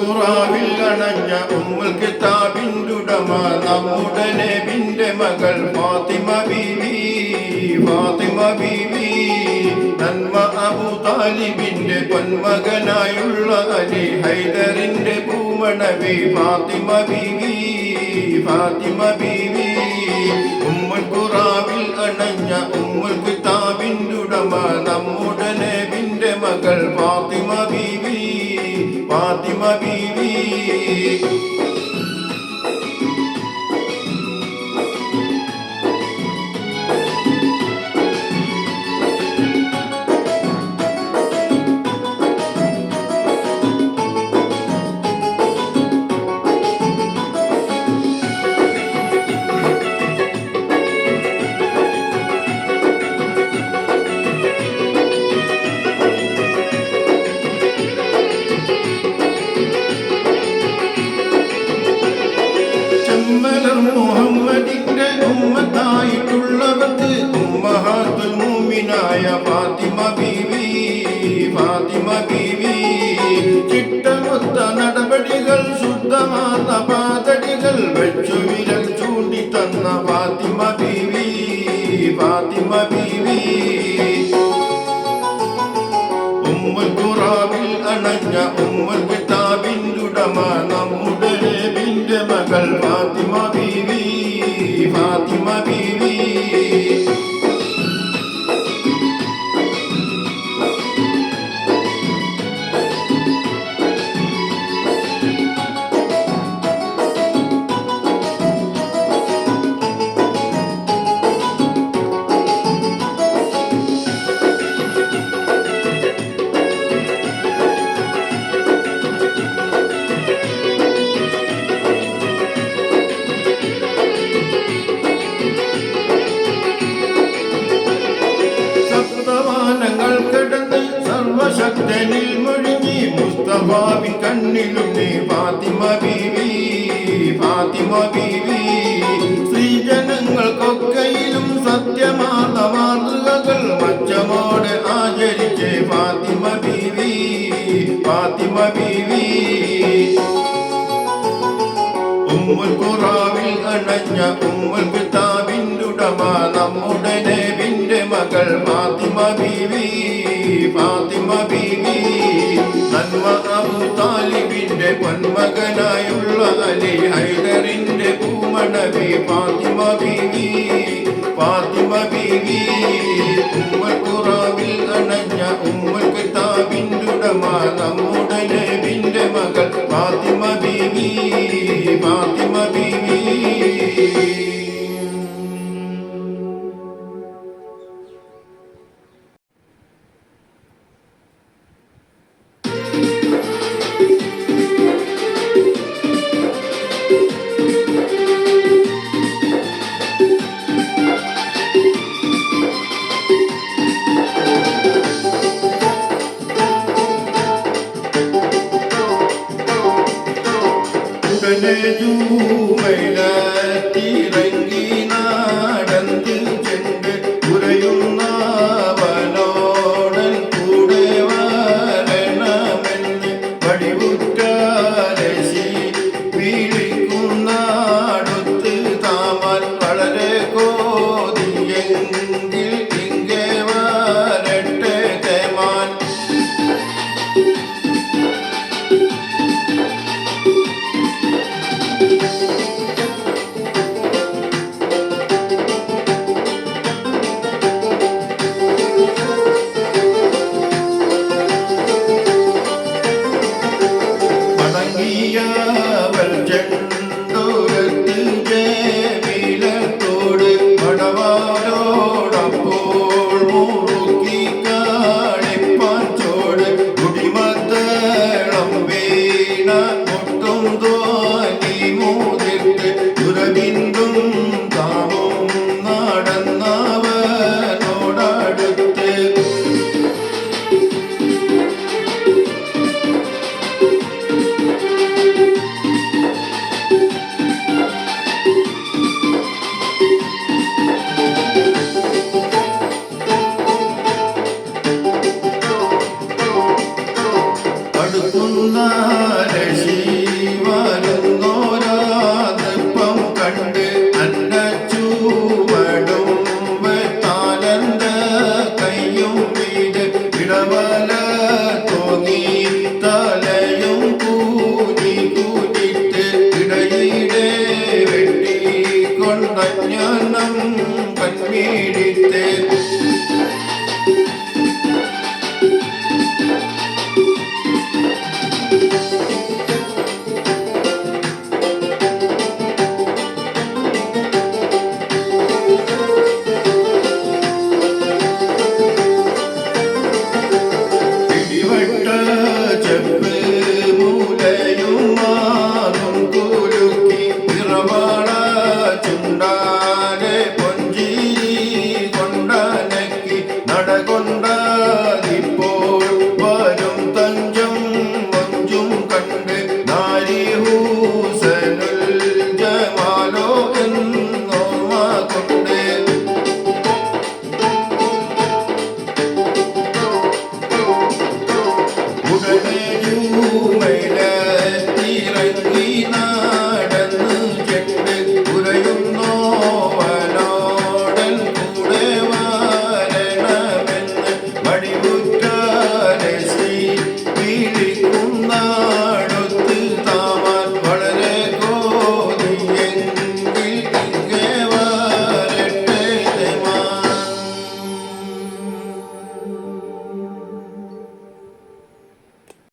ഖുറാവിൽ അണഞ്ഞ ഉമ്മുൽ കിതാബിന്റുടമ നമ്മുടെ നബിന്റെ മകൾ ഫാത്തിമ ബീവി. ഫാത്തിമ ബീവി നന്മ അബൂ താലിബിന്റെ പൊന്മകനായുള്ള അലി ഹൈദറിന്റെ പൂമണവി ഫാത്തിമ ബീവി. ഫാത്തിമ ബീവി ഉമ്മുൽ ഖുറാവിൽ അണഞ്ഞ ഉമ്മുൽ കിതാബിന്റുടമ നമ്മുടെ നബിന്റെ മകൾ ഫാത്തിമ ബീവി. ഫാത്തിമ ബീവി മുഹമ്മദിന്റെ ഉമ്മത്തായിട്ടുള്ളവർക്ക് ഉമ്മഹാത്തുൽ മുഅ്മിനായ ഫാത്തിമ ബീവി. ഫാത്തിമ ബീവി ചിട്ടമൊത്ത നടപടികൾ ശുദ്ധമാർന്ന പാതടികൾ വെച്ചു വിരൽ ചൂണ്ടി തന്ന ഫാത്തിമ ബീവി. ഫാത്തിമ ബീവി ഉമ്മുൽ ഖുറാവിൽ അണഞ്ഞ ഉമ്മുൽ കിതാബിന്റുടമ നമ്മുടെ നബിന്റെ മകൾ ഫാത്തിമ ബീവി. ഫാത്തിമ ബീവി സർവശക്തനിൽ മുഴുകി മുസ്തഫാവിൻ കണ്ണിലുണ്ണി ഫാത്തിമ ബീവി. ഫാത്തിമ ബീവി സ്ത്രീജനങ്ങൾക്കൊക്കെയിലും സത്യമാർന്ന മാതൃകകൾ മച്ചമോടെ ആചരിച്ച് ഫാത്തിമ ബീവി. ഫാത്തിമ ബീവി ഉമ്മുൽ ഖുറാവിൽ അണഞ്ഞ ഉമ്മുൽ കിതാബിന്റുടമ നമ്മുടെ നബിന്റെ മകൾ ഫാത്തിമ ബീവി. ഫാത്തിമ ബീവി നന്മ അബൂ താലിബിന്റെ പൊന്മകനായുള്ള അലി ഹൈദറിന്റെ പൂമണവി ഫാത്തിമ ബീവി. ഫാത്തിമ ബീവി ഉമ്മുൽ ഖുറാവിൽ അണഞ്ഞ ഉമ്മുൽ കിതാബിന്റുടമ നമ്മുടെ നബിന്റെ മകൾ ഫാത്തിമ ബീവി. ഫാത്തിമ ബീവി نجوم ليلة